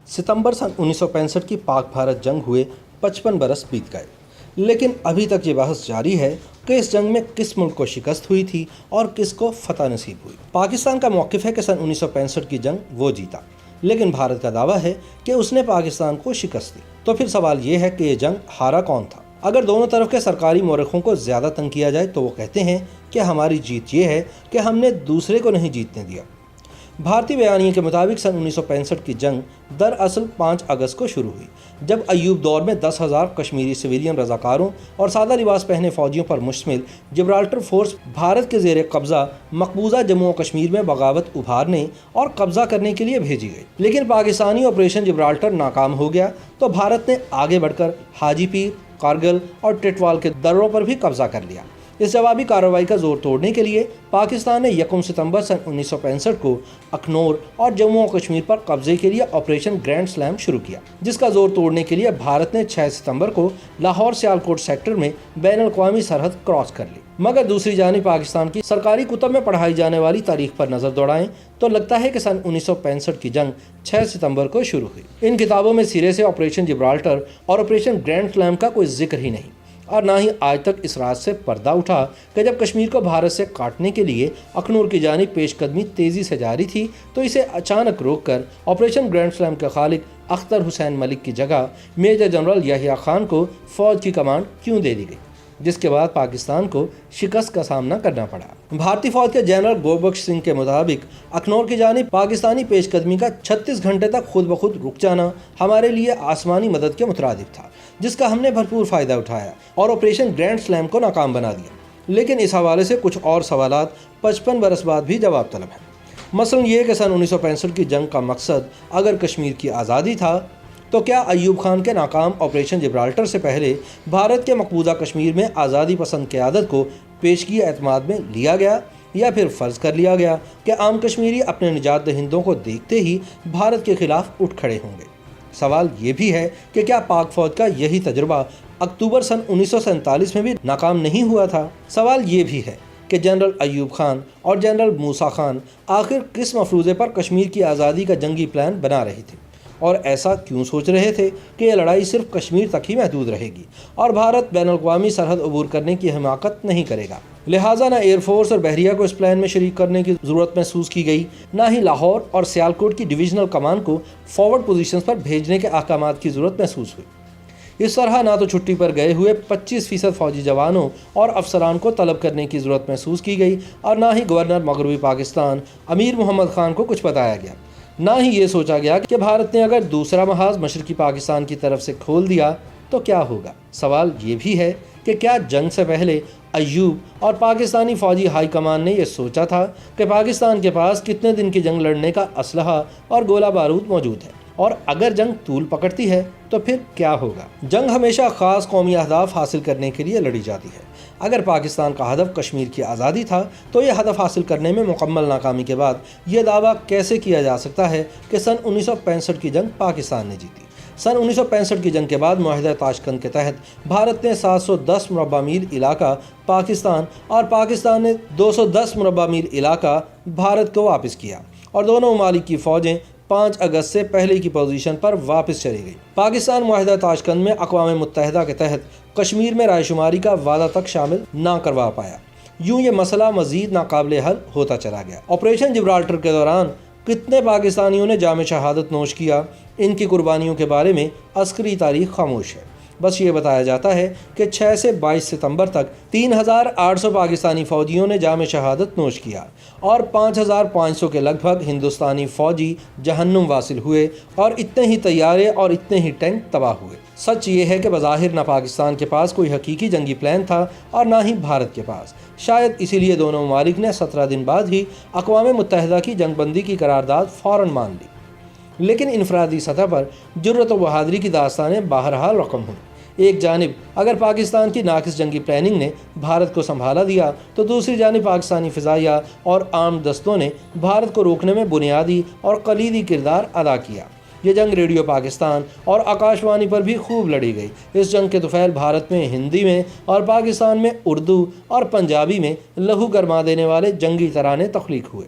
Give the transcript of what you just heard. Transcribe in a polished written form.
ستمبر سن 1965 کی پاک بھارت جنگ ہوئے 55 برس بیت گئے، لیکن ابھی تک یہ بحث جاری ہے کہ اس جنگ میں کس ملک کو شکست ہوئی تھی اور کس کو فتح نصیب ہوئی۔ پاکستان کا موقف ہے کہ سن 1965 کی جنگ وہ جیتا، لیکن بھارت کا دعویٰ ہے کہ اس نے پاکستان کو شکست دی۔ تو پھر سوال یہ ہے کہ یہ جنگ ہارا کون تھا؟ اگر دونوں طرف کے سرکاری مورخوں کو زیادہ تنگ کیا جائے تو وہ کہتے ہیں کہ ہماری جیت یہ ہے کہ ہم نے دوسرے کو نہیں جیتنے دیا۔ بھارتی بیانیے کے مطابق سن 1965 کی جنگ دراصل 5 اگست کو شروع ہوئی، جب ایوب دور میں 10,000 کشمیری سویلین رضاکاروں اور سادہ لباس پہنے فوجیوں پر مشتمل جبرالٹر فورس بھارت کے زیر قبضہ مقبوضہ جموں و کشمیر میں بغاوت ابھارنے اور قبضہ کرنے کے لیے بھیجی گئی۔ لیکن پاکستانی آپریشن جبرالٹر ناکام ہو گیا تو بھارت نے آگے بڑھ کر حاجی پیر، کارگل اور ٹٹوال کے دروں پر بھی قبضہ کر لیا۔ اس جوابی کارروائی کا زور توڑنے کے لیے پاکستان نے 1 ستمبر سن 1965 کو اخنور اور جموں و کشمیر پر قبضے کے لیے آپریشن گرینڈ سلیم شروع کیا، جس کا زور توڑنے کے لیے بھارت نے 6 ستمبر کو لاہور سیالکوٹ سیکٹر میں بین الاقوامی سرحد کراس کر لی۔ مگر دوسری جانب پاکستان کی سرکاری کتب میں پڑھائی جانے والی تاریخ پر نظر دوڑائیں تو لگتا ہے کہ سن 1965 کی جنگ 6 ستمبر کو شروع ہوئی۔ ان کتابوں میں سرے سے آپریشن جبرالٹر اور آپریشن گرینڈ سلیم کا کوئی ذکر ہی نہیں، اور نہ ہی آج تک اس راز سے پردہ اٹھا کہ جب کشمیر کو بھارت سے کاٹنے کے لیے اخنور کی جانب پیش قدمی تیزی سے جاری تھی تو اسے اچانک روک کر آپریشن گرینڈ سلیم کے خالق اختر حسین ملک کی جگہ میجر جنرل یحییٰ خان کو فوج کی کمانڈ کیوں دے دی گئی، جس کے بعد پاکستان کو شکست کا سامنا کرنا پڑا۔ بھارتی فوج کے جنرل گوربخش سنگھ کے مطابق اخنور کی جانب پاکستانی پیش قدمی کا 36 گھنٹے تک خود بخود رک جانا ہمارے لیے آسمانی مدد کے مترادف تھا، جس کا ہم نے بھرپور فائدہ اٹھایا اور آپریشن گرینڈ سلیم کو ناکام بنا دیا۔ لیکن اس حوالے سے کچھ اور سوالات 55 برس بعد بھی جواب طلب ہیں۔ مثلا یہ کہ سن 1965 کی جنگ کا مقصد اگر کشمیر کی آزادی تھا تو کیا ایوب خان کے ناکام آپریشن جبرالٹر سے پہلے بھارت کے مقبوضہ کشمیر میں آزادی پسند قیادت کو پیشگی اعتماد میں لیا گیا، یا پھر فرض کر لیا گیا کہ عام کشمیری اپنے نجات دہندوں کو دیکھتے ہی بھارت کے خلاف اٹھ کھڑے ہوں گے؟ سوال یہ بھی ہے کہ کیا پاک فوج کا یہی تجربہ اکتوبر سن 1947 میں بھی ناکام نہیں ہوا تھا؟ سوال یہ بھی ہے کہ جنرل ایوب خان اور جنرل موسیٰ خان آخر کس مفروضے پر کشمیر کی آزادی کا جنگی پلان بنا رہے تھے، اور ایسا کیوں سوچ رہے تھے کہ یہ لڑائی صرف کشمیر تک ہی محدود رہے گی اور بھارت بین الاقوامی سرحد عبور کرنے کی حماقت نہیں کرے گا؟ لہٰذا نہ ایئر فورس اور بحریہ کو اس پلان میں شریک کرنے کی ضرورت محسوس کی گئی، نہ ہی لاہور اور سیالکوٹ کی ڈویژنل کمان کو فارورڈ پوزیشنز پر بھیجنے کے احکامات کی ضرورت محسوس ہوئی۔ اس طرح نہ تو چھٹی پر گئے ہوئے 25% فوجی جوانوں اور افسران کو طلب کرنے کی ضرورت محسوس کی گئی، اور نہ ہی گورنر مغربی پاکستان امیر محمد خان کو کچھ بتایا گیا۔ نہ ہی یہ سوچا گیا کہ بھارت نے اگر دوسرا محاذ مشرقی پاکستان کی طرف سے کھول دیا تو کیا ہوگا۔ سوال یہ بھی ہے کہ کیا جنگ سے پہلے ایوب اور پاکستانی فوجی ہائی کمان نے یہ سوچا تھا کہ پاکستان کے پاس کتنے دن کی جنگ لڑنے کا اسلحہ اور گولہ بارود موجود ہے، اور اگر جنگ طول پکڑتی ہے تو پھر کیا ہوگا؟ جنگ ہمیشہ خاص قومی اہداف حاصل کرنے کے لیے لڑی جاتی ہے۔ اگر پاکستان کا ہدف کشمیر کی آزادی تھا تو یہ ہدف حاصل کرنے میں مکمل ناکامی کے بعد یہ دعویٰ کیسے کیا جا سکتا ہے کہ سن 1965 کی جنگ پاکستان نے جیتی؟ سن 1965 کی جنگ کے بعد معاہدہ تاشقند کے تحت بھارت نے 710 مربع میل علاقہ پاکستان اور پاکستان نے 210 مربع میل علاقہ بھارت کو واپس کیا، اور دونوں ممالک کی فوجیں 5 اگست سے پہلے کی پوزیشن پر واپس چلی گئی۔ پاکستان معاہدہ تاشقند میں اقوام متحدہ کے تحت کشمیر میں رائے شماری کا وعدہ تک شامل نہ کروا پایا۔ یوں یہ مسئلہ مزید ناقابل حل ہوتا چلا گیا۔ آپریشن جبرالٹر کے دوران کتنے پاکستانیوں نے جام شہادت نوش کیا، ان کی قربانیوں کے بارے میں عسکری تاریخ خاموش ہے۔ بس یہ بتایا جاتا ہے کہ 6 سے 22 ستمبر تک 3800 پاکستانی فوجیوں نے جام شہادت نوش کیا، اور 5500 کے لگ بھگ ہندوستانی فوجی جہنم واصل ہوئے، اور اتنے ہی طیارے اور اتنے ہی ٹینک تباہ ہوئے۔ سچ یہ ہے کہ بظاہر نہ پاکستان کے پاس کوئی حقیقی جنگی پلان تھا اور نہ ہی بھارت کے پاس۔ شاید اسی لیے دونوں ممالک نے 17 دن بعد ہی اقوام متحدہ کی جنگ بندی کی قرارداد فوراً مان لی۔ لیکن انفرادی سطح پر جرأت و بہادری کی داستانیں بہرحال رقم ہوئیں۔ ایک جانب اگر پاکستان کی ناقص جنگی پلاننگ نے بھارت کو سنبھالا دیا تو دوسری جانب پاکستانی فضائیہ اور عام دستوں نے بھارت کو روکنے میں بنیادی اور کلیدی کردار ادا کیا۔ یہ جنگ ریڈیو پاکستان اور آکاشوانی پر بھی خوب لڑی گئی۔ اس جنگ کے طفیل بھارت میں ہندی میں اور پاکستان میں اردو اور پنجابی میں لہو گرما دینے والے جنگی ترانے تخلیق ہوئے۔